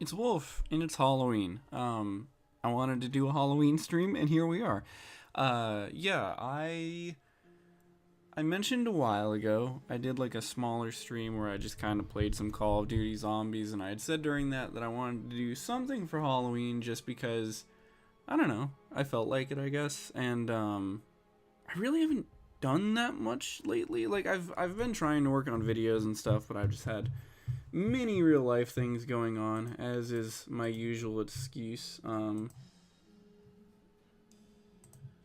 It's Wolf, and it's Halloween. I wanted to do a Halloween stream, and here we are. Yeah, I mentioned a while ago I did like a smaller stream where I just kind of played some Call of Duty Zombies, and I had said during that I wanted to do something for Halloween just because I don't know, I felt like it, I guess, and I really haven't done that much lately. Like I've been trying to work on videos and stuff, but I've just had many real life things going on, as is my usual excuse.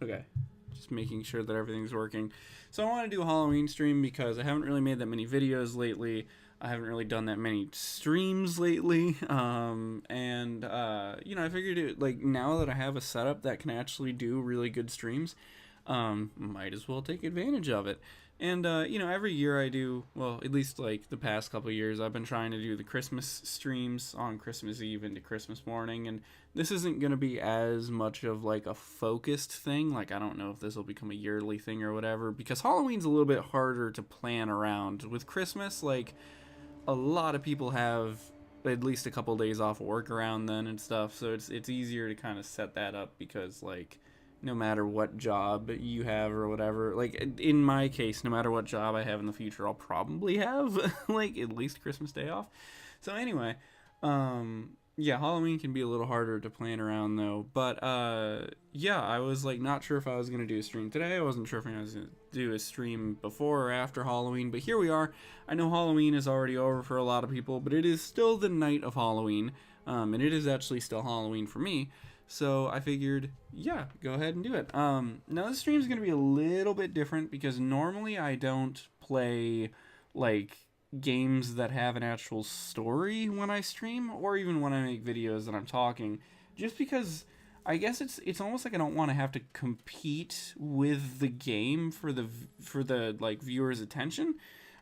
Okay, just making sure that everything's working. So I want to do a Halloween stream because I haven't really made that many videos lately. I haven't really done that many streams lately. You know, I figured it, like, now that I have a setup that can actually do really good streams, might as well take advantage of it. And you know, every year I do, well, at least like the past couple of years, I've been trying to do the Christmas streams on Christmas Eve into Christmas morning, and this isn't going to be as much of like a focused thing. Like, I don't know if this will become a yearly thing or whatever, because Halloween's a little bit harder to plan around. With Christmas, like, a lot of people have at least a couple days off work around then and stuff, so it's easier to kind of set that up because, like, no matter what job you have or whatever, like in my case, no matter what job I have in the future, I'll probably have like at least Christmas Day off. So anyway, yeah, Halloween can be a little harder to plan around though. But yeah, I was like not sure if I was gonna do a stream today. I wasn't sure if I was gonna do a stream before or after Halloween, but here we are. I know Halloween is already over for a lot of people, but it is still the night of Halloween, and it is actually still Halloween for me. So I figured, yeah, go ahead and do it. Now this stream is going to be a little bit different because normally I don't play like games that have an actual story when I stream, or even when I make videos that I'm talking, just because I guess it's almost like I don't want to have to compete with the game for the like viewers' attention.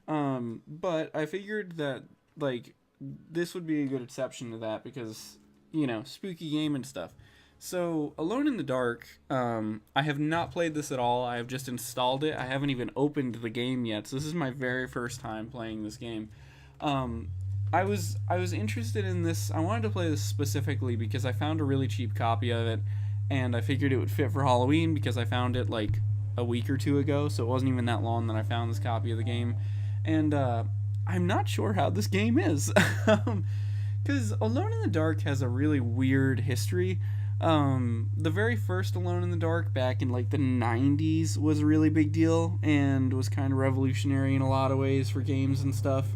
But I figured that like this would be a good exception to that because, you know, spooky game and stuff. So, Alone in the Dark, I have not played this at all. I have just installed it. I haven't even opened the game yet. So this is my very first time playing this game. I was interested in this. I wanted to play this specifically because I found a really cheap copy of it, and I figured it would fit for Halloween because I found it like a week or two ago. So it wasn't even that long that I found this copy of the game, and I'm not sure how this game is, because Alone in the Dark has a really weird history. The very first Alone in the Dark back in like the 90s was a really big deal and was kind of revolutionary in a lot of ways for games and stuff.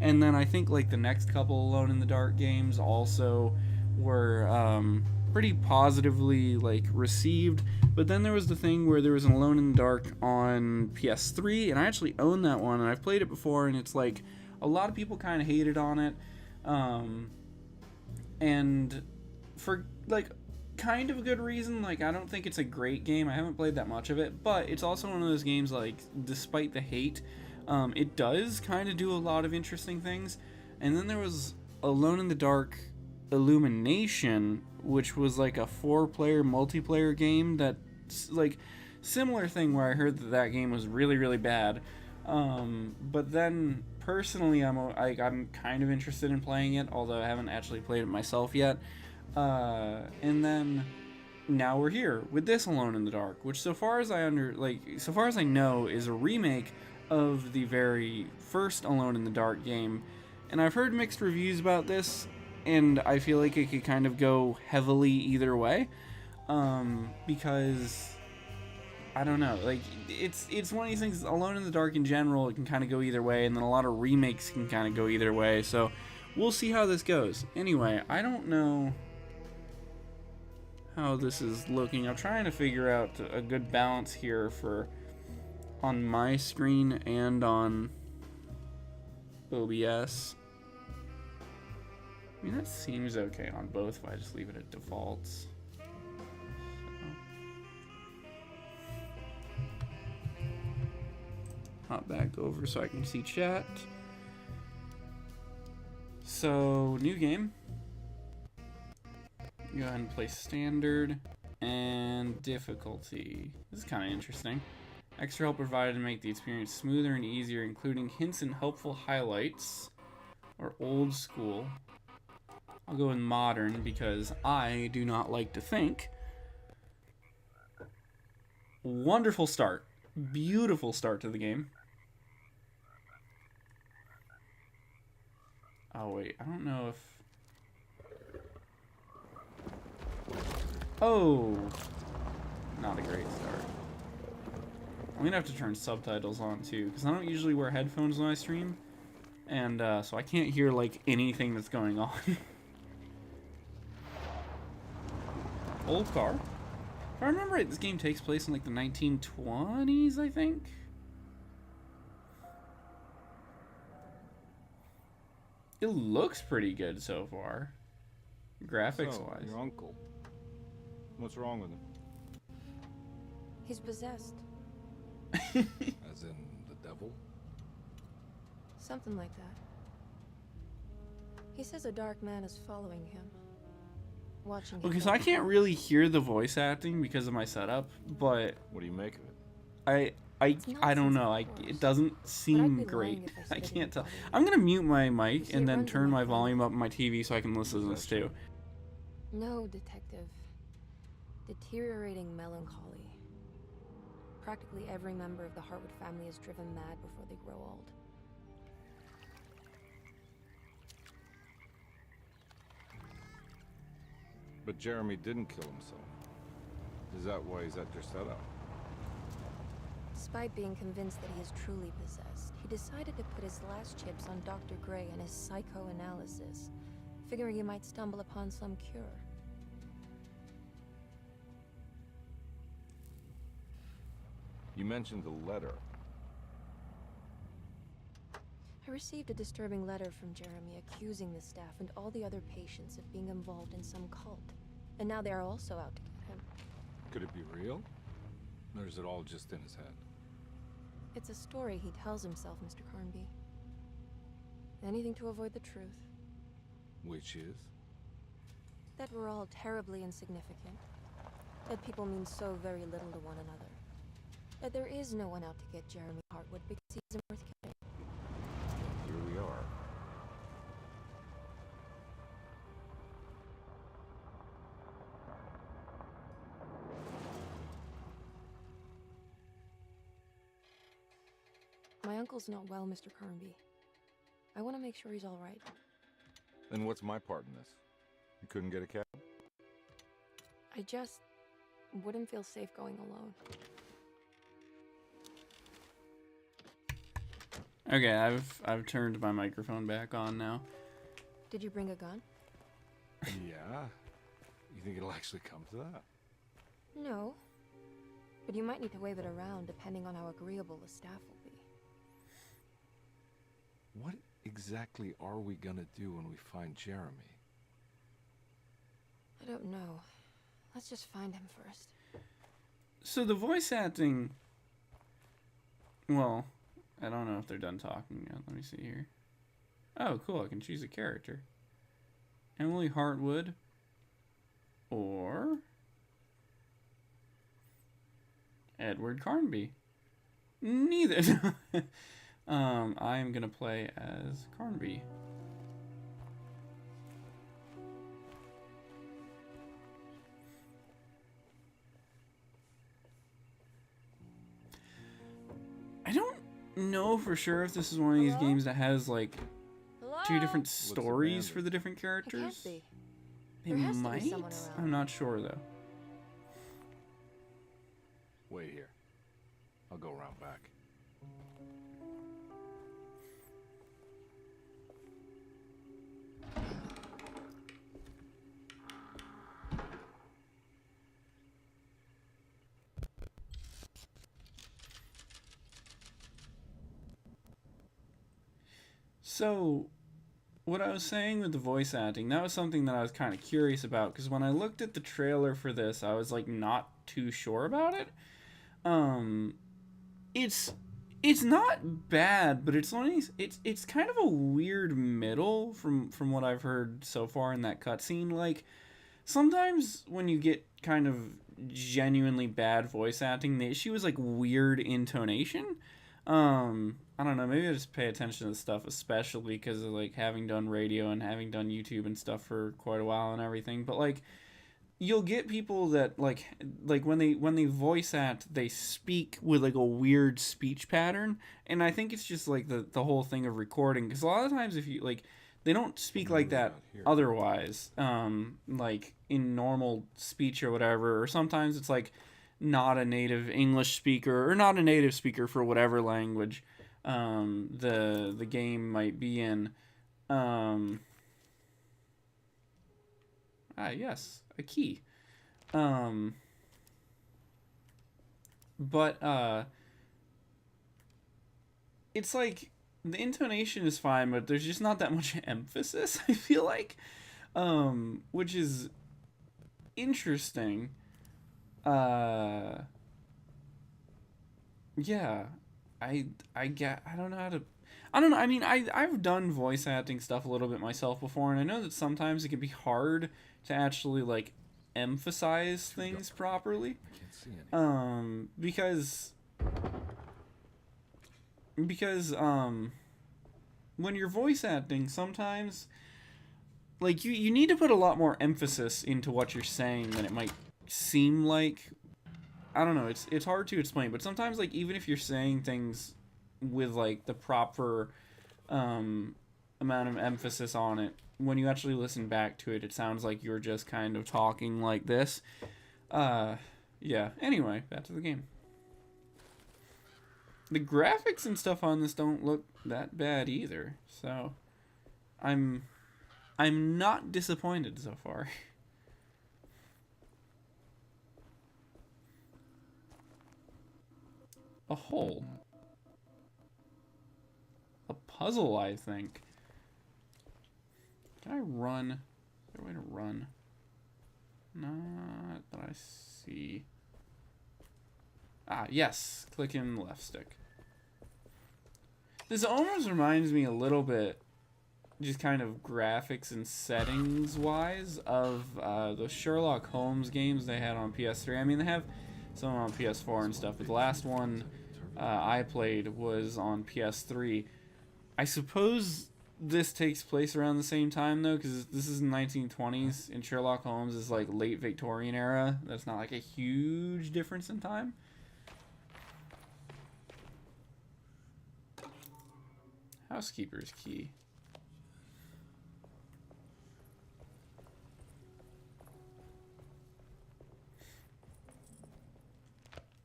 And then I think like the next couple Alone in the Dark games also were pretty positively like received. But then there was the thing where there was an Alone in the Dark on PS3, and I actually own that one, and I've played it before, and it's like a lot of people kind of hated on it. And for like kind of a good reason. Like, I don't think it's a great game. I haven't played that much of it, but it's also one of those games, like, despite the hate, it does kind of do a lot of interesting things. And then there was Alone in the Dark Illumination, which was like a 4-player multiplayer game that's like similar thing where I heard that that game was really, really bad. But then personally, I'm kind of interested in playing it, although I haven't actually played it myself yet. And then now we're here with this Alone in the Dark, which so far as I know is a remake of the very first Alone in the Dark game. And I've heard mixed reviews about this, and I feel like it could kind of go heavily either way. Because I don't know, like it's one of these things. Alone in the Dark in general, it can kind of go either way, and then a lot of remakes can kind of go either way. So we'll see how this goes. Anyway, I don't know how this is looking. I'm trying to figure out a good balance here for on my screen and on OBS. I mean, that seems okay on both if I just leave it at defaults. Hop back over so I can see chat. So, new game. Go ahead and play standard and difficulty. This is kind of interesting. Extra help provided to make the experience smoother and easier, including hints and helpful highlights. Or old school. I'll go with modern because I do not like to think. Wonderful start. Beautiful start to the game. Oh, wait. I don't know if... Oh! Not a great start. I'm gonna have to turn subtitles on, too, because I don't usually wear headphones when I stream. And, so I can't hear, like, anything that's going on. Old car. If I remember right, this game takes place in, like, the 1920s, I think? It looks pretty good so far, graphics-wise. So, your uncle. What's wrong with him? He's possessed. As in the devil? Something like that. He says a dark man is following him. Watching him. Okay, so I can't really hear the voice acting because of my setup, but What do you make of it? I don't know. It doesn't seem great. I can't tell. I'm gonna mute my mic and then turn my volume up on my TV so I can listen to this too. No, detective. Deteriorating melancholy. Practically every member of the Hartwood family is driven mad before they grow old. But Jeremy didn't kill himself. Is that why he's at your setup? Despite being convinced that he is truly possessed, he decided to put his last chips on Dr. Gray and his psychoanalysis, figuring he might stumble upon some cure. You mentioned the letter. I received a disturbing letter from Jeremy accusing the staff and all the other patients of being involved in some cult. And now they are also out to get him. Could it be real? Or is it all just in his head? It's a story he tells himself, Mr. Carnby. Anything to avoid the truth. Which is? That we're all terribly insignificant. That people mean so very little to one another. That there is no one out to get Jeremy Hartwood because he isn't worth killing. Here we are. My uncle's not well, Mr. Carnby. I want to make sure he's all right. Then what's my part in this? You couldn't get a cab? I just wouldn't feel safe going alone. Okay, I've turned my microphone back on now. Did you bring a gun? Yeah. You think it'll actually come to that? No. But you might need to wave it around depending on how agreeable the staff will be. What exactly are we gonna do when we find Jeremy? I don't know. Let's just find him first. So the voice acting, well, I don't know if they're done talking yet. Let me see here. Oh, cool. I can choose a character. Emily Hartwood or Edward Carnby. Neither. I am going to play as Carnby. I don't know for sure if this is one of these games that has like two different stories for the different characters. It It There has to be might. someone around. I'm not sure though. Wait here. I'll go around back. So, what I was saying with the voice acting, that was something that I was kind of curious about because when I looked at the trailer for this, I was like not too sure about it. It's not bad, but it's only it's kind of a weird middle from what I've heard so far in that cutscene. Like sometimes when you get kind of genuinely bad voice acting, the issue is like weird intonation. I don't know, maybe I just pay attention to stuff, especially because of like having done radio and having done YouTube and stuff for quite a while and everything. But like, you'll get people that like when they voice act, they speak with like a weird speech pattern, and I think it's just like the whole thing of recording, because a lot of times if you like, they don't speak like that otherwise, like in normal speech or whatever, or sometimes it's like not a native English speaker or not a native speaker for whatever language the game might be in. Yes, a key. Um, but it's like the intonation is fine, but there's just not that much emphasis, I feel like, which is interesting. Uh, yeah, I don't know how to. I don't know. I mean, I've done voice acting stuff a little bit myself before, and I know that sometimes it can be hard to actually like emphasize things properly. I can't see any. Because when you're voice acting, sometimes like you need to put a lot more emphasis into what you're saying than it might seem like. I don't know, it's hard to explain, but sometimes like even if you're saying things with like the proper amount of emphasis on it, when you actually listen back to it, it sounds like you're just kind of talking like this. Yeah, anyway, back to the game. The graphics and stuff on this don't look that bad either, so I'm not disappointed so far. A hole. A puzzle, I think. Can I run? Is there a way to run? Not that I see. Yes. Click in the left stick. This almost reminds me a little bit, just kind of graphics and settings wise, of the Sherlock Holmes games they had on PS3. I mean, they have some on PS4 and stuff, but the last one I played was on PS3. I suppose this takes place around the same time, though, because this is in 1920s, and Sherlock Holmes is like late Victorian era. That's not like a huge difference in time. Housekeeper's key.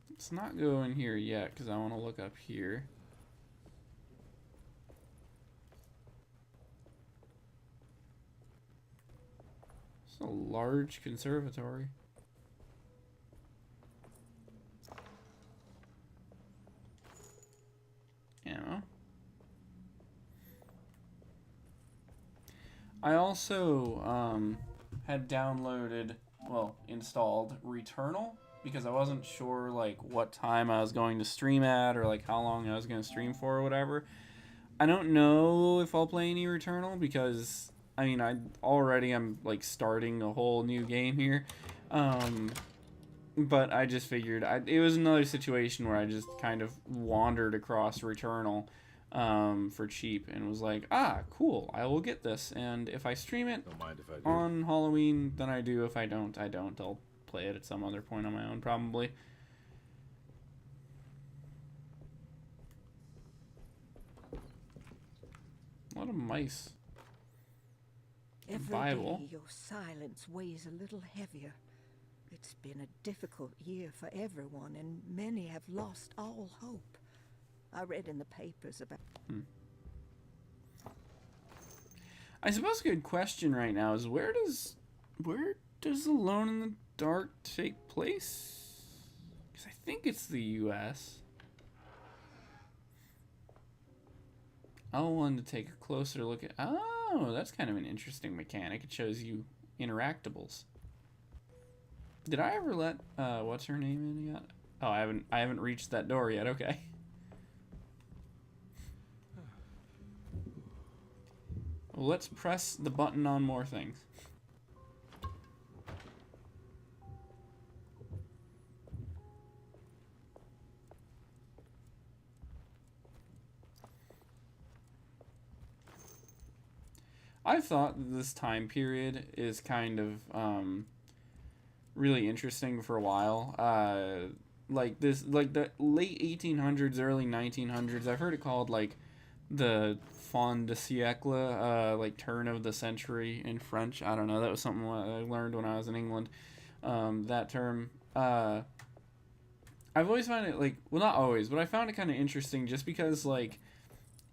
Let's not go in here yet, because I want to look up here. It's a large conservatory. Ammo. I also had downloaded, well, installed Returnal, because I wasn't sure like what time I was going to stream at, or like how long I was going to stream for, or whatever. I don't know if I'll play any Returnal, because I mean, I'm like starting a whole new game here. But I just figured it was another situation where I just kind of wandered across Returnal for cheap and was like, cool, I will get this, and if I stream it Don't mind if I do. on Halloween, then I do. If I don't, I don't. I'll play it at some other point on my own, probably. A lot of mice. Every Bible. day your silence weighs a little heavier. It's been a difficult year for everyone, and many have lost all hope. I read in the papers about... I suppose a good question right now is where does Alone in the Dark take place? Because I think it's the U.S. I wanted to take a closer look at... Oh, that's kind of an interesting mechanic. It shows you interactables. Did I ever let what's her name in yet? Oh, I haven't reached that door yet. Okay. Well, let's press the button on more things. I thought that this time period is kind of really interesting for a while. Like this, like the late 1800s, early 1900s. I've heard it called like the fin de siècle, like turn of the century in French. I don't know. That was something I learned when I was in England. That term. I've always found it like, well, not always, but I found it kind of interesting just because like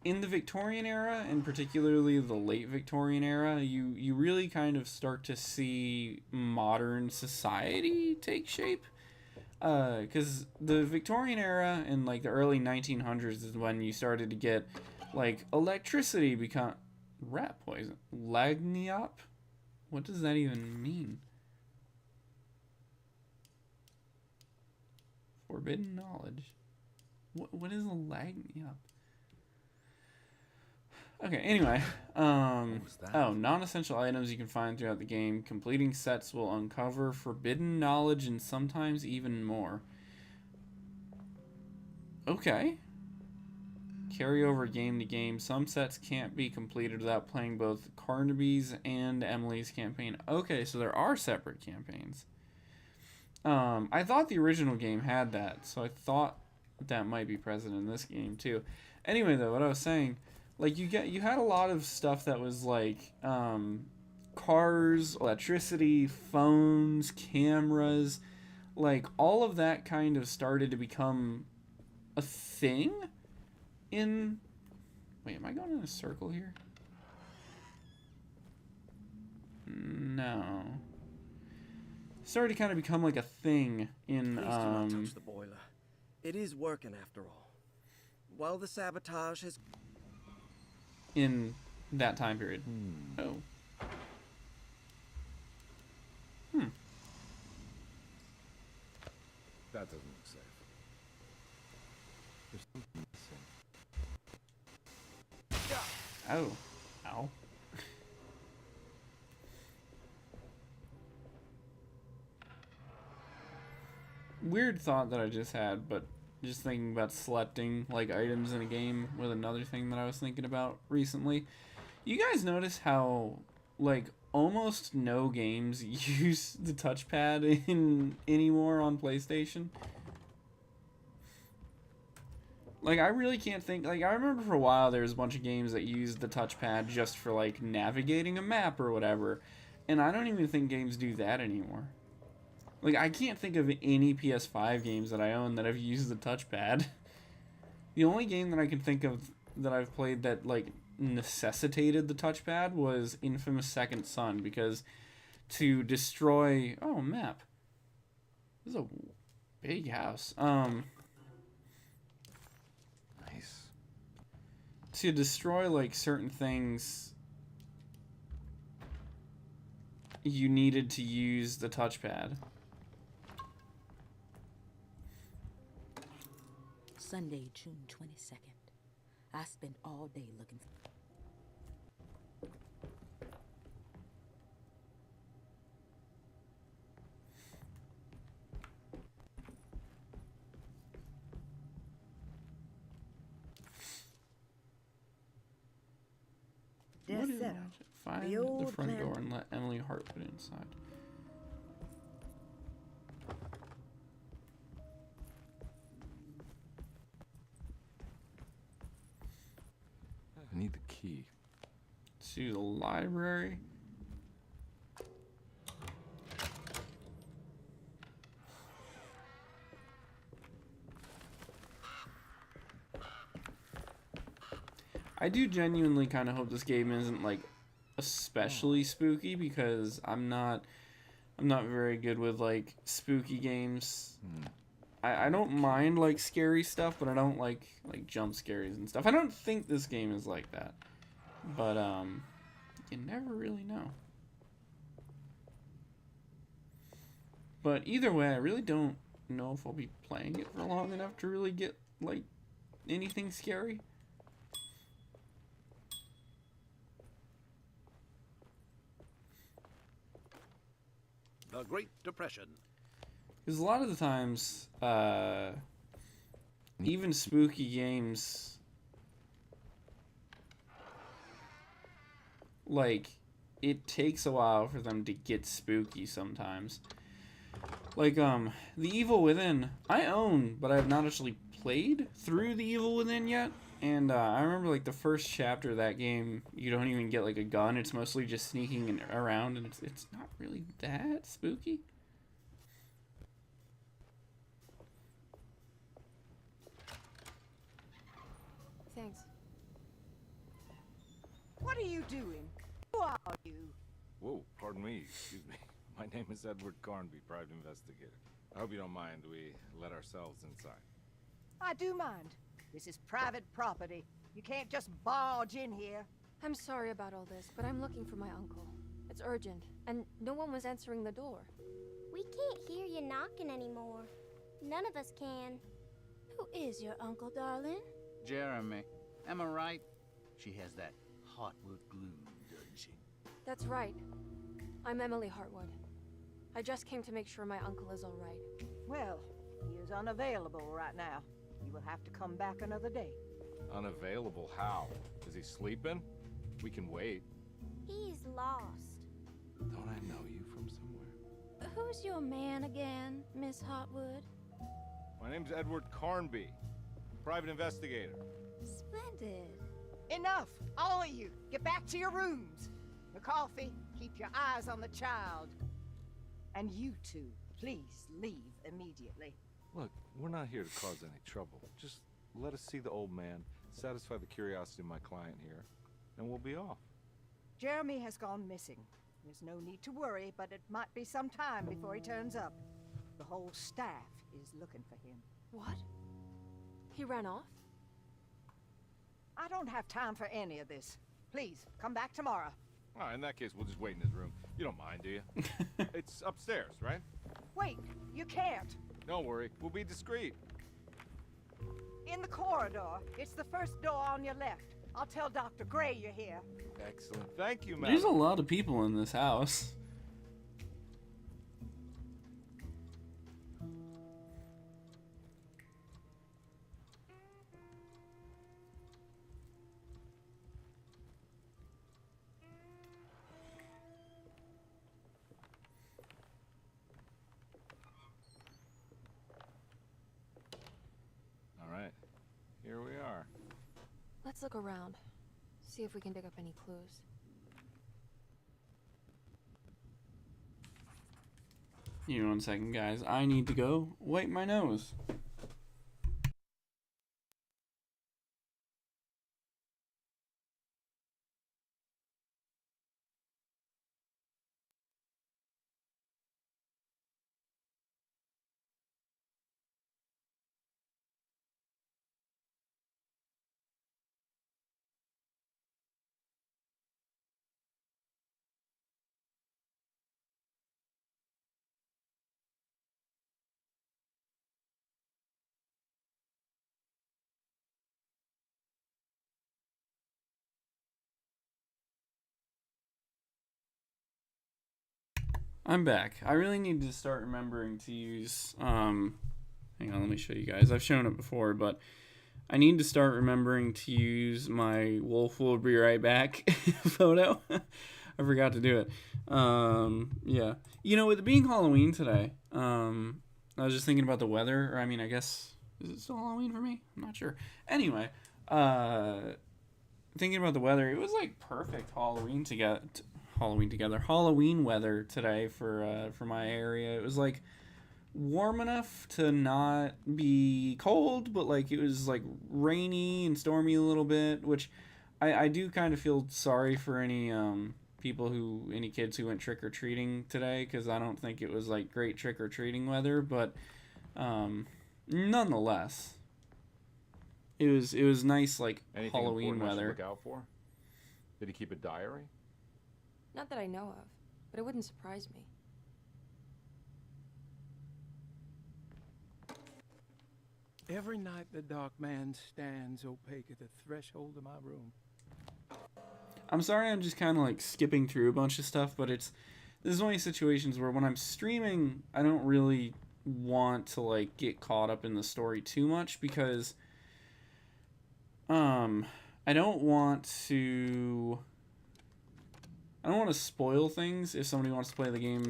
in the Victorian era, and particularly the late Victorian era, you really kind of start to see modern society take shape. Because the Victorian era and like the early 1900s is when you started to get like electricity become rat poison. Lagniappe? What does that even mean? Forbidden knowledge. What is a lagniappe? Okay, anyway. Oh, non-essential items you can find throughout the game. Completing sets will uncover forbidden knowledge and sometimes even more. Okay. Carry over game to game. Some sets can't be completed without playing both Carnaby's and Emily's campaign. Okay, so there are separate campaigns. I thought the original game had that, so I thought that might be present in this game too. Anyway, though, what I was saying, like you had a lot of stuff that was like cars, electricity, phones, cameras, like all of that kind of started to become a thing in. Wait, am I going in a circle here? No. Started to kind of become like a thing in Please do not touch the boiler. It is working after all. While the sabotage has in that time period. Oh. That doesn't look safe. There's something missing. Oh. Ow. Weird thought that I just had, but just thinking about selecting like items in a game with another thing that I was thinking about recently. You guys notice how like almost no games use the touchpad in anymore on PlayStation? Like I really can't think, like I remember for a while there was a bunch of games that used the touchpad just for like navigating a map or whatever, and I don't even think games do that anymore. Like, I can't think of any PS5 games that I own that have used the touchpad. The only game that I can think of that I've played that, like, necessitated the touchpad was Infamous Second Son, because to destroy... Oh, map. This is a big house. Nice. To destroy, like, certain things, you needed to use the touchpad. Sunday, June 22nd. I spent all day looking for... What is Death it? Find The the old front man- door and let Emily Hartwood inside. I need the key. To the library. I do genuinely kind of hope this game isn't like especially spooky, because I'm not very good with like spooky games. I don't mind like scary stuff, but I don't like jump scares and stuff. I don't think this game is like that, but you never really know. But either way, I really don't know if I'll be playing it for long enough to really get like anything scary. The Great Depression. Because a lot of the times, even spooky games, like, it takes a while for them to get spooky sometimes. Like, The Evil Within, I own, but I have not actually played through The Evil Within yet. And I remember, like, the first chapter of that game, you don't even get, like, a gun. It's mostly just sneaking around, and it's not really that spooky. Thanks. What are you doing? Who are you? Whoa, pardon me, excuse me. My name is Edward Carnby, private investigator. I hope you don't mind we let ourselves inside. I do mind. This is private property. You can't just barge in here. I'm sorry about all this, but I'm looking for my uncle. It's urgent, and no one was answering the door. We can't hear you knocking anymore. None of us can. Who is your uncle, darling? Jeremy. Am I right? She has that hotwood glue, doesn't she? That's right. I'm Emily Hartwood. I just came to make sure my uncle is all right. Well, he is unavailable right now. You will have to come back another day. Unavailable how? Is he sleeping? We can wait. He's lost. Don't I know you from somewhere? Who's your man again, Miss Hotwood? My name's Edward Carnby, private investigator. Splendid. Enough! All of you! Get back to your rooms! McCarthy, keep your eyes on the child. And you two, please leave immediately. Look, we're not here to cause any trouble. Just let us see the old man, satisfy the curiosity of my client here, and we'll be off. Jeremy has gone missing. There's no need to worry, but it might be some time before he turns up. The whole staff is looking for him. What? He ran off? I don't have time for any of this. Please, come back tomorrow. All right, in that case, we'll just wait in his room. You don't mind, do you? It's upstairs, right? Wait, you can't. Don't worry, we'll be discreet. In the corridor. It's the first door on your left. I'll tell Dr. Gray you're here. Excellent. Thank you, madam. There's a lot of people in this house. All right, here we are. Let's look around. See if we can dig up any clues. Give me 1 second, guys. I need to go wipe my nose. I'm back. I really need to start remembering to use, hang on, let me show you guys. I've shown it before, but I need to start remembering to use my Wolf will be right back photo. I forgot to do it. Yeah. You know, with it being Halloween today, I was just thinking about the weather, or I mean, I guess, is it still Halloween for me? I'm not sure. Anyway, thinking about the weather, it was like perfect Halloween weather today for my area. It was like warm enough to not be cold, but like it was like rainy and stormy a little bit, which I do kind of feel sorry for any any kids who went trick-or-treating today, because I don't think it was like great trick-or-treating weather, but nonetheless it was nice, like Anything Halloween important I should weather. look out for? Did he keep a diary? Not that I know of, but it wouldn't surprise me. Every night the dark man stands opaque at the threshold of my room. I'm sorry I'm just kind of like skipping through a bunch of stuff, but this is one of these situations where when I'm streaming, I don't really want to like get caught up in the story too much, because I don't want to I don't want to spoil things if somebody wants to play the game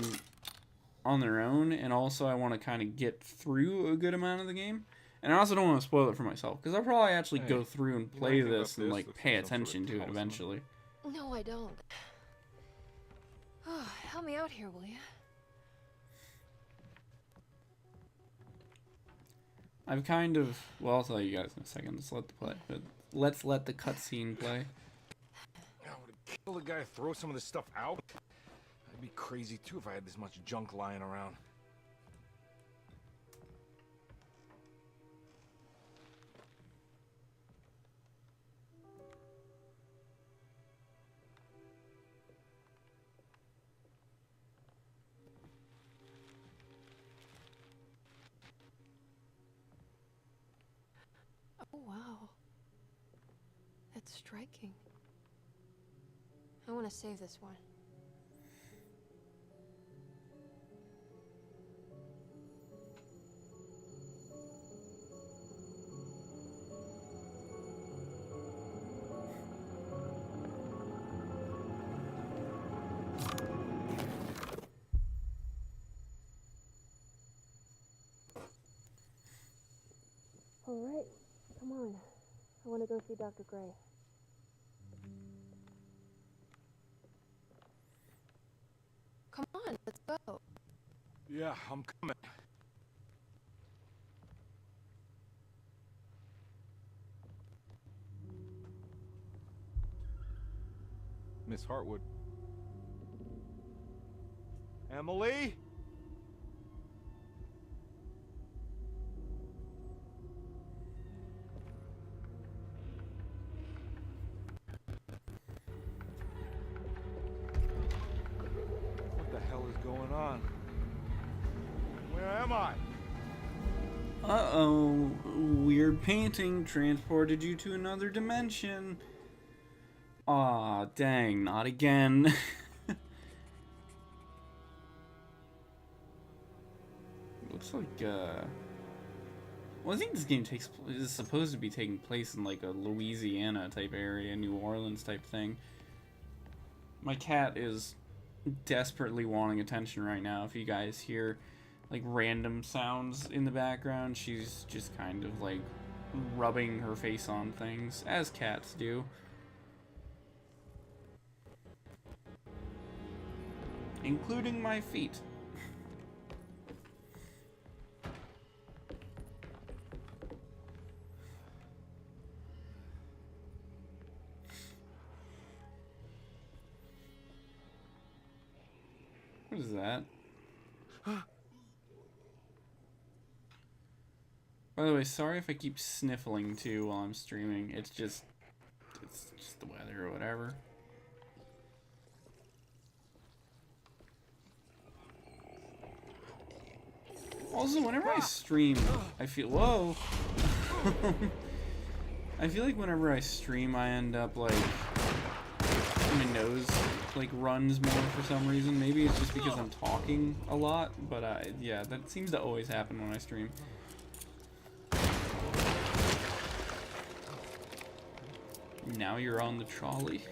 on their own, and also I want to kind of get through a good amount of the game. And I also don't want to spoil it for myself, because I'll probably actually go through and play this and like pay attention to it eventually. No, I don't. Oh, help me out here, will you? I've kind of, well, I'll tell you guys in a second. Let's let the cutscene play. Now, would it kill the guy to throw some of this stuff out? I'd be crazy too if I had this much junk lying around. Oh, wow. That's striking. I want to save this one. All right, come on. I want to go see Dr. Gray. Come on, let's go. Yeah, I'm coming. Miss Hartwood. Emily? What the hell is going on? Where am I? Uh-oh. Weird painting transported you to another dimension. Aw, dang, not again. Looks like, well, I think this game is supposed to be taking place in, like, a Louisiana type area, New Orleans type thing. My cat is desperately wanting attention right now. If you guys hear, like, random sounds in the background, she's just kind of, like, rubbing her face on things, as cats do. Including my feet. What is that? By the way, sorry if I keep sniffling too while I'm streaming. It's just the weather or whatever. Also, whenever I stream, I feel, whoa. I feel like whenever I stream, I end up like, my nose like runs more for some reason. Maybe it's just because I'm talking a lot, but yeah, that seems to always happen when I stream. Now you're on the trolley.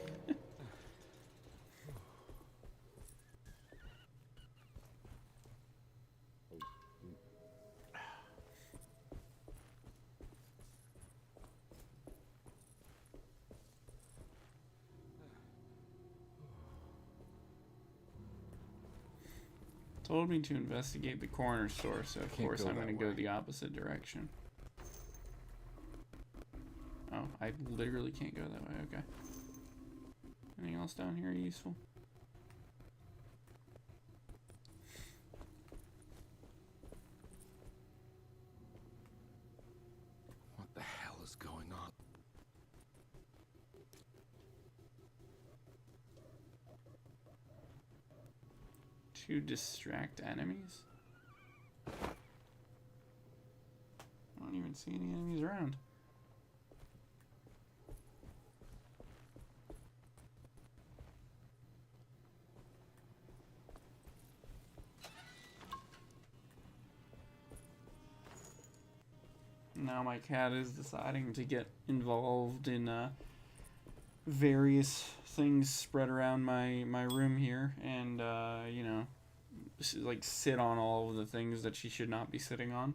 Told me to investigate the corner store, so of course I'm going to go the opposite direction. Oh, I literally can't go that way, okay. Anything else down here useful? What the hell is going on? To distract enemies? I don't even see any enemies around. Now my cat is deciding to get involved in various things spread around my room here, and you know, like sit on all of the things that she should not be sitting on.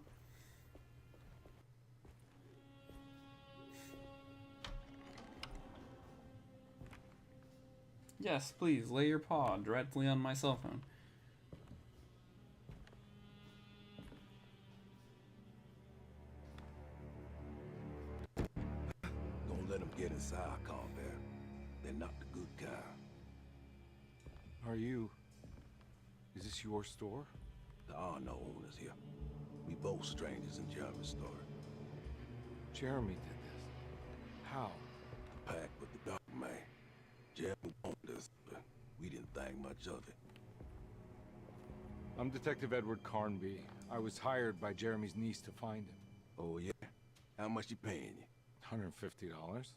Yes, please lay your paw directly on my cell phone. Don't let them get inside, Combear. They're not the good kind. Are you... Is this your store? There are no owners here. We both strangers in Jeremy's store. Jeremy did this. How? The pact with the Dark Man. Jeremy wanted us, but we didn't think much of it. I'm Detective Edward Carnby. I was hired by Jeremy's niece to find him. Oh, yeah? How much you paying you? $150.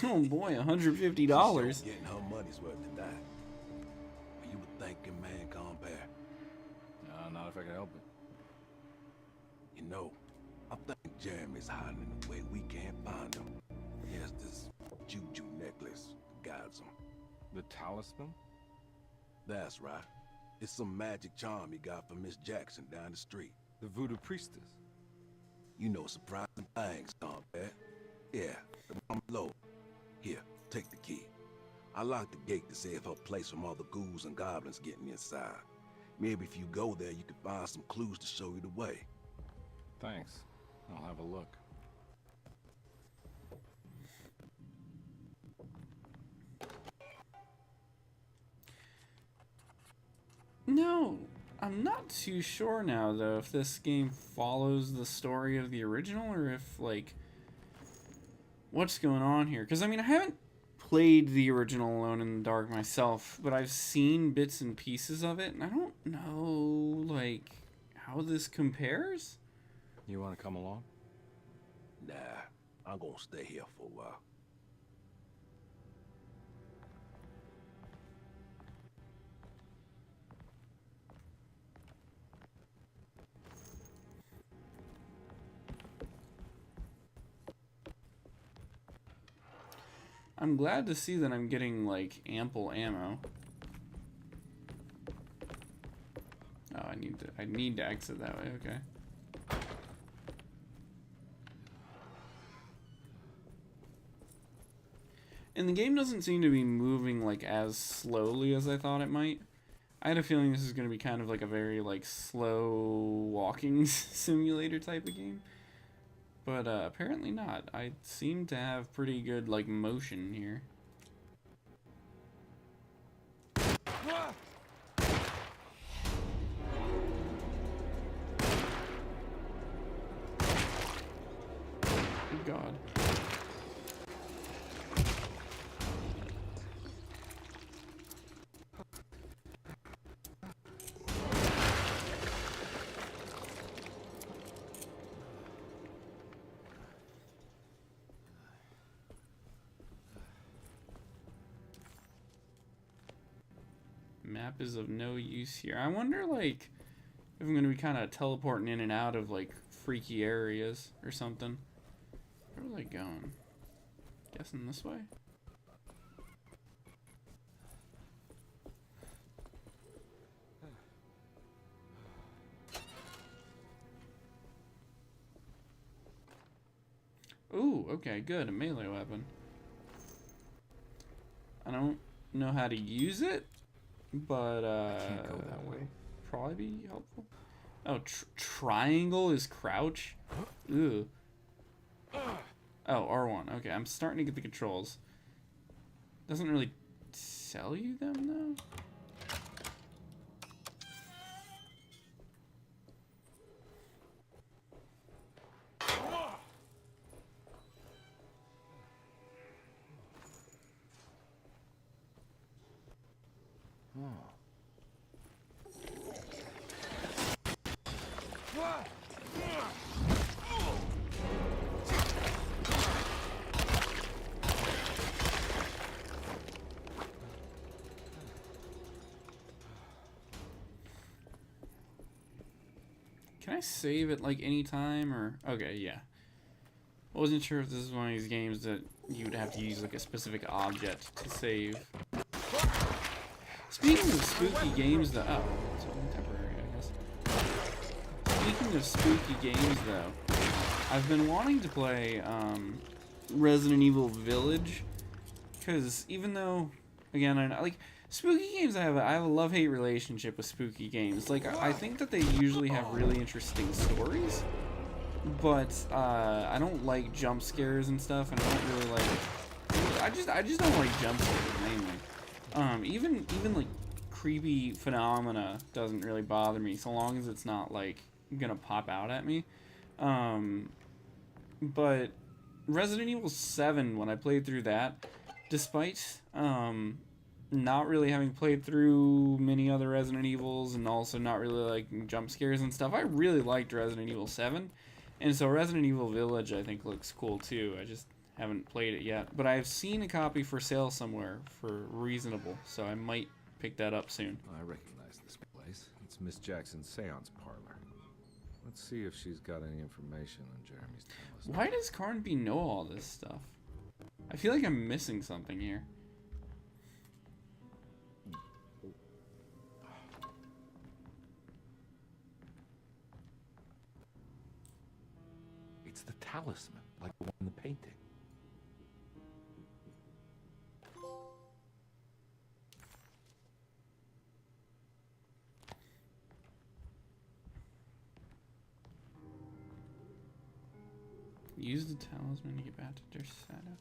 Oh boy, $150. She's getting her money's worth tonight. Are you a thinking man, Combear? No, not if I can help it. You know, I think Jeremy's hiding in a way we can't find him. He has this juju necklace that guides him. The talisman? That's right. It's some magic charm he got from Miss Jackson down the street. The voodoo priestess? You know surprising things, Combear. Yeah, the one below. Here, take the key. I locked the gate to save her place from all the ghouls and goblins getting inside. Maybe if you go there, you can find some clues to show you the way. Thanks. I'll have a look. No, I'm not too sure now though if this game follows the story of the original or if like what's going on here. Because I mean, I haven't played the original Alone in the Dark myself, but I've seen bits and pieces of it, and I don't know like how this compares. You want to come along? Nah, I'm gonna stay here for a while. I'm glad to see that I'm getting like ample ammo. Oh, I need to exit that way. Okay. And the game doesn't seem to be moving like as slowly as I thought it might. I had a feeling this is going to be kind of like a very like slow walking simulator type of game. But apparently not. I seem to have pretty good like motion here. Good God. Map is of no use here. I wonder, like, if I'm going to be kind of teleporting in and out of, like, freaky areas or something. Where are they going? Guessing this way? Ooh, okay, good. A melee weapon. I don't know how to use it, but Can't go that way. probably be helpful. Oh, triangle is crouch? Ooh. Oh, R1. Okay, I'm starting to get the controls. Doesn't really tell you them, though. Can I save at like any time or okay, yeah. I wasn't sure if this is one of these games that you would have to use like a specific object to save. Speaking of spooky games, though, oh, it's only temporary, I guess. Speaking of spooky games, though, I've been wanting to play Resident Evil Village, because even though, again, I like spooky games, I have a love-hate relationship with spooky games. Like, I think that they usually have really interesting stories. But I don't like jump scares and stuff, and I don't really like. I just don't like jump scares mainly. Even like creepy phenomena doesn't really bother me so long as it's not like gonna pop out at me. But Resident Evil 7, when I played through that, despite not really having played through many other Resident Evils and also not really like jump scares and stuff, I really liked Resident Evil 7. And so Resident Evil Village, I think, looks cool too. I just haven't played it yet. But I've seen a copy for sale somewhere for reasonable, so I might pick that up soon. I recognize this place. It's Miss Jackson's seance parlor. Let's see if she's got any information on Jeremy's talisman. Why does Carnby know all this stuff? I feel like I'm missing something here. It's the talisman, like the one in the painting. Use the talisman to get back to Dersada.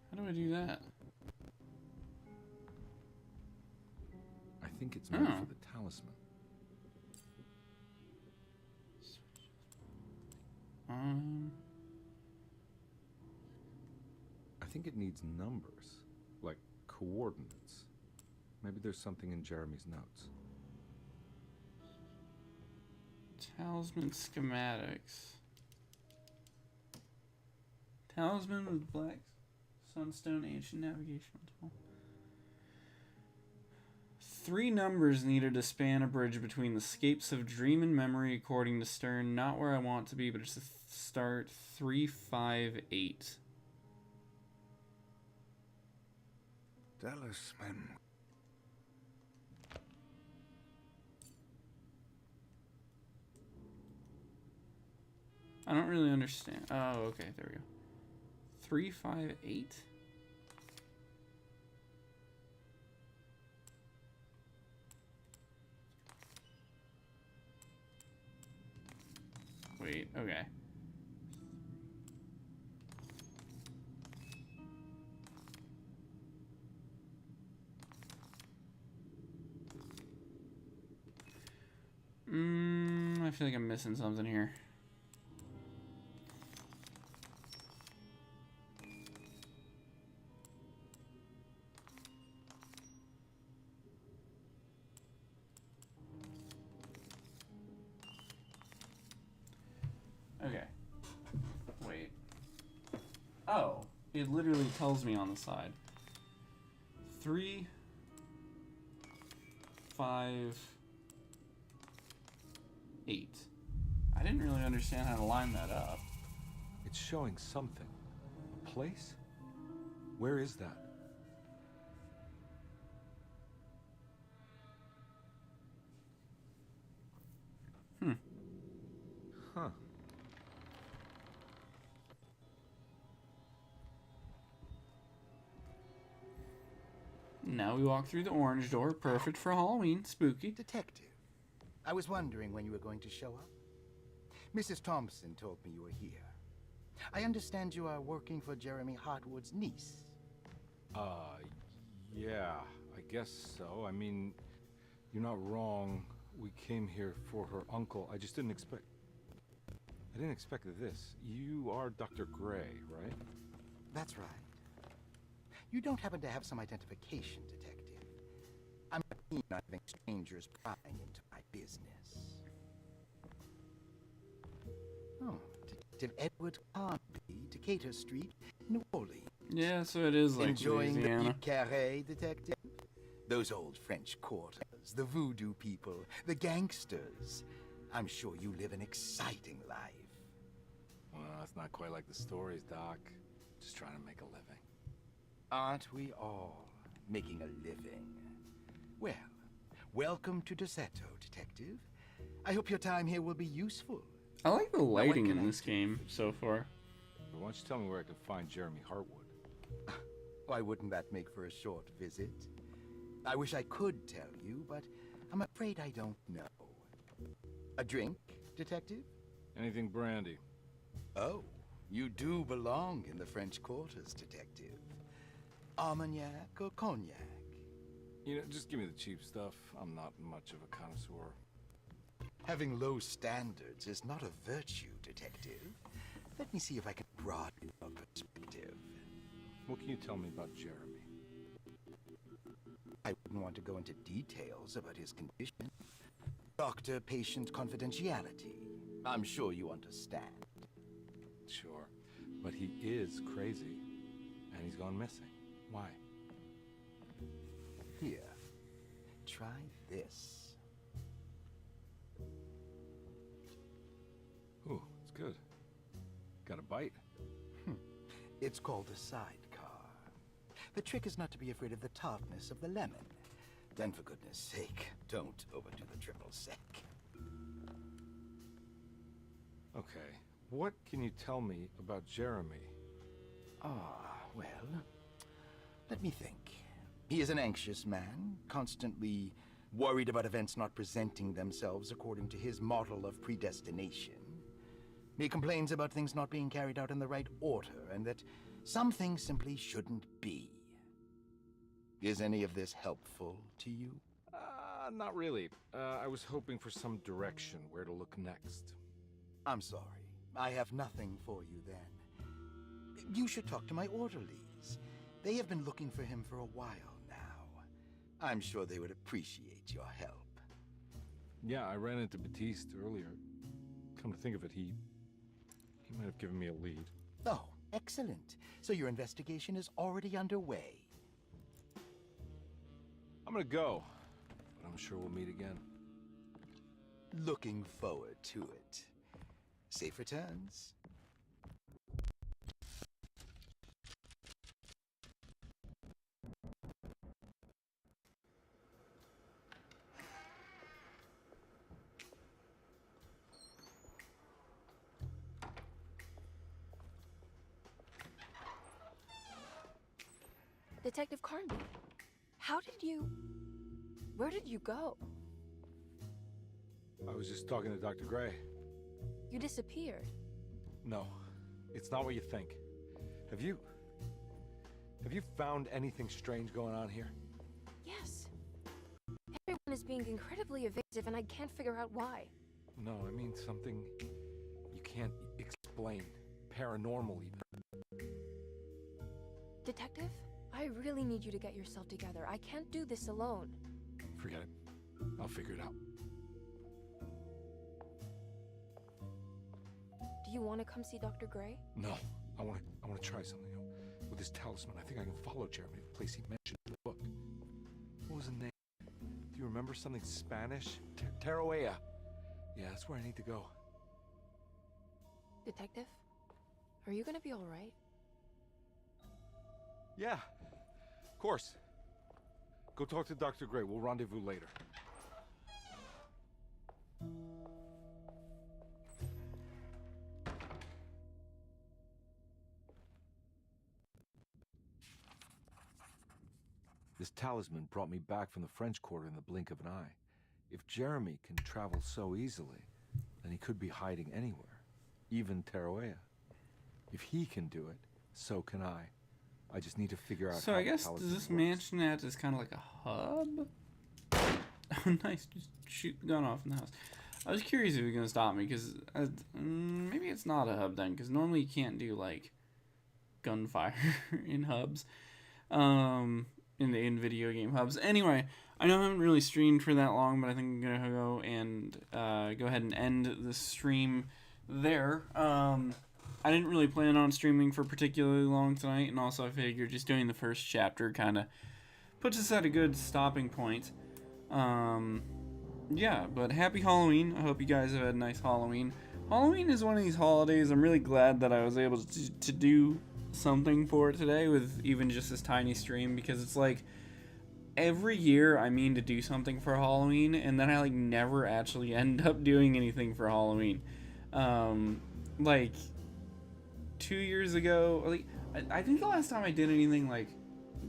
How do I do that? I think it's meant for the talisman. I think it needs numbers, like coordinates. Maybe there's something in Jeremy's notes. Talisman schematics. Talisman with black sunstone ancient navigation tool. 3 numbers needed to span a bridge between the scapes of dream and memory, according to Stern. Not where I want to be, but it's a start 358. Talisman. I don't really understand. Oh, okay, there we go. 358? Wait, okay. I feel like I'm missing something here. Okay. Wait. Oh, it literally tells me on the side. 3, 5, 8. I didn't really understand how to line that up. It's showing something. A place? Where is that? Huh. Now we walk through the orange door, perfect for Halloween, spooky. Detective, I was wondering when you were going to show up. Mrs. Thompson told me you were here. I understand you are working for Jeremy Hartwood's niece. Yeah, I guess so. I mean, you're not wrong. We came here for her uncle. I just didn't expect... I didn't expect this. You are Dr. Gray, right? That's right. You don't happen to have some identification, Detective. I'm not keen on having strangers prying into my business. Oh, Detective Edward Carnby, Decatur Street, New Orleans. Yeah, so it is like Enjoying Louisiana. the Petite Carré, Detective? Those old French quarters, the voodoo people, the gangsters. I'm sure you live an exciting life. Well, it's not quite like the stories, Doc. Just trying to make a living. Aren't we all making a living? Well, welcome to Deseto, Detective. I hope your time here will be useful. I like the lighting in this game so far. But why don't you tell me where I can find Jeremy Hartwood? Why wouldn't that make for a short visit? I wish I could tell you, but I'm afraid I don't know. A drink, Detective? Anything brandy. Oh, you do belong in the French quarters, Detective. Armagnac or cognac? You know, just give me the cheap stuff. I'm not much of a connoisseur. Having low standards is not a virtue, Detective. Let me see if I can broaden your perspective. What can you tell me about Jeremy? I wouldn't want to go into details about his condition. Doctor-patient confidentiality. I'm sure you understand. Sure, but he is crazy, and he's gone missing. Why? Here, try this. Ooh, it's good. Got a bite? It's called a sidecar. The trick is not to be afraid of the tartness of the lemon. Then, for goodness sake, don't overdo the triple sec. Okay, what can you tell me about Jeremy? Well, let me think. He is an anxious man, constantly worried about events not presenting themselves according to his model of predestination. He complains about things not being carried out in the right order, and that some things simply shouldn't be. Is any of this helpful to you? Not really. I was hoping for some direction where to look next. I'm sorry. I have nothing for you then. You should talk to my orderlies. They have been looking for him for a while now. I'm sure they would appreciate your help. Yeah, I ran into Batiste earlier. Come to think of it, he might have given me a lead. Oh, excellent. So your investigation is already underway. I'm gonna go, but I'm sure we'll meet again. Looking forward to it. Safe returns. Detective Carnby, where did you go? I was just talking to Dr. Gray. You disappeared. No, it's not what you think. Have you found anything strange going on here? Yes. Everyone is being incredibly evasive and I can't figure out why. No, I mean something you can't explain. Paranormal even. Detective, I really need you to get yourself together. I can't do this alone. Forget it. I'll figure it out. Do you want to come see Dr. Gray? No, I want to try something. With this talisman, I think I can follow Jeremy to the place he mentioned in the book. What was the name? Do you remember something Spanish? Taroea. Yeah, that's where I need to go. Detective, are you gonna be all right? Yeah, of course. Go talk to Dr. Gray. We'll rendezvous later. This talisman brought me back from the French Quarter in the blink of an eye. If Jeremy can travel so easily, then he could be hiding anywhere, even Taroea. If he can do it, so can I. I just need to figure out So how I guess the does talisman this works. mansion act as kind of like a hub? Oh, nice, just shoot the gun off in the house. I was curious if he was gonna stop me because maybe it's not a hub then, because normally you can't do like gunfire in hubs, in video game hubs. Anyway, I know I haven't really streamed for that long, but I think I'm gonna go and go ahead and end the stream there. I didn't really plan on streaming for particularly long tonight, and also I figured just doing the first chapter kind of puts us at a good stopping point. yeah, but happy Halloween. I hope you guys have had a nice Halloween. Halloween is one of these holidays. I'm really glad that I was able to do something for it today with even just this tiny stream, because it's like every year I mean to do something for Halloween, and then I like never actually end up doing anything for Halloween. Like 2 years ago, like I think the last time I did anything like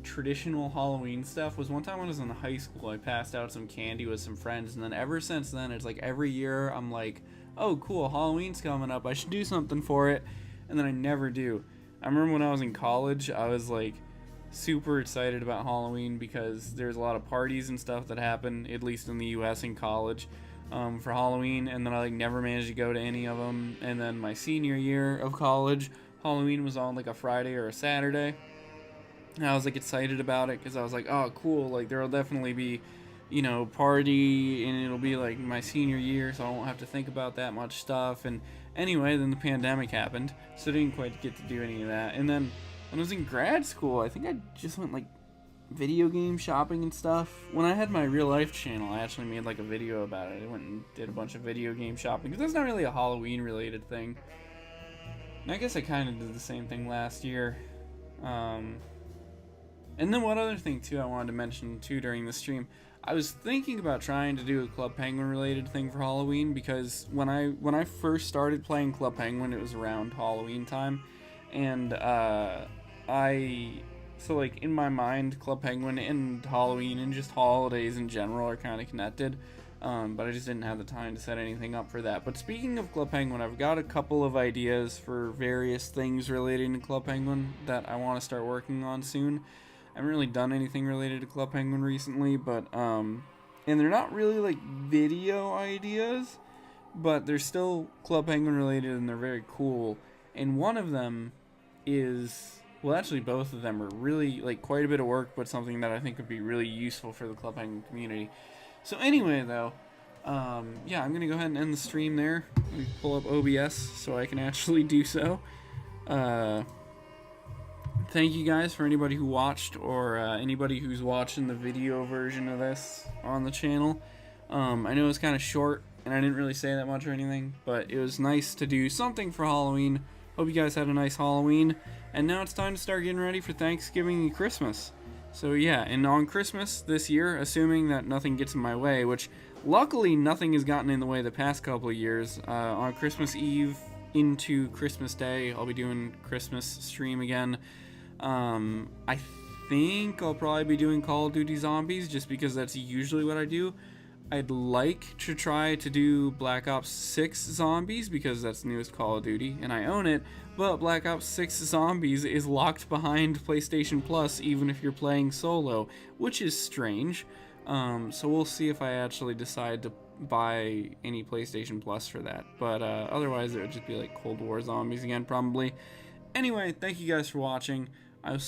traditional Halloween stuff was one time when I was in high school. I passed out some candy with some friends, and then ever since then it's like every year I'm like, oh cool, Halloween's coming up, I should do something for it, and then I never do. I remember when I was in college, I was like super excited about Halloween because there's a lot of parties and stuff that happen, at least in the US in college, for Halloween, and then I like never managed to go to any of them. And then my senior year of college, Halloween was on like a Friday or a Saturday, and I was like excited about it because I was like, oh cool, like there'll definitely be, you know, party, and it'll be like my senior year, so I won't have to think about that much stuff. And anyway, then the pandemic happened, so I didn't quite get to do any of that. And then when I was in grad school, I think I just went like video game shopping and stuff. When I had my real life channel, I actually made like a video about it. I went and did a bunch of video game shopping, because that's not really a Halloween related thing. And I guess I kind of did the same thing last year. And then one other thing too I wanted to mention too during the stream, I was thinking about trying to do a Club Penguin related thing for Halloween, because when I first started playing Club Penguin, it was around Halloween time, and so like in my mind, Club Penguin and Halloween and just holidays in general are kind of connected, but I just didn't have the time to set anything up for that. But speaking of Club Penguin, I've got a couple of ideas for various things relating to Club Penguin that I want to start working on soon. I haven't really done anything related to Club Penguin recently, but and they're not really like video ideas, but they're still Club Penguin related, and they're very cool. And one of them is, well, actually both of them are really like quite a bit of work, but something that I think would be really useful for the Club Penguin community. So anyway though, yeah, I'm gonna go ahead and end the stream there. Let me pull up OBS so I can actually do so. Thank you guys for anybody who watched, or anybody who's watching the video version of this on the channel. I know it's kind of short, and I didn't really say that much or anything, but it was nice to do something for Halloween. Hope you guys had a nice Halloween, and now it's time to start getting ready for Thanksgiving and Christmas. So yeah, and on Christmas this year, assuming that nothing gets in my way, which luckily nothing has gotten in the way the past couple of years, on Christmas Eve into Christmas Day, I'll be doing Christmas stream again. I think I'll probably be doing Call of Duty Zombies, just because that's usually what I do. I'd like to try to do Black Ops 6 Zombies, because that's the newest Call of Duty, and I own it, but Black Ops 6 Zombies is locked behind PlayStation Plus even if you're playing solo, which is strange. So we'll see if I actually decide to buy any PlayStation Plus for that, but otherwise it would just be like Cold War Zombies again, probably. Anyway, thank you guys for watching. I was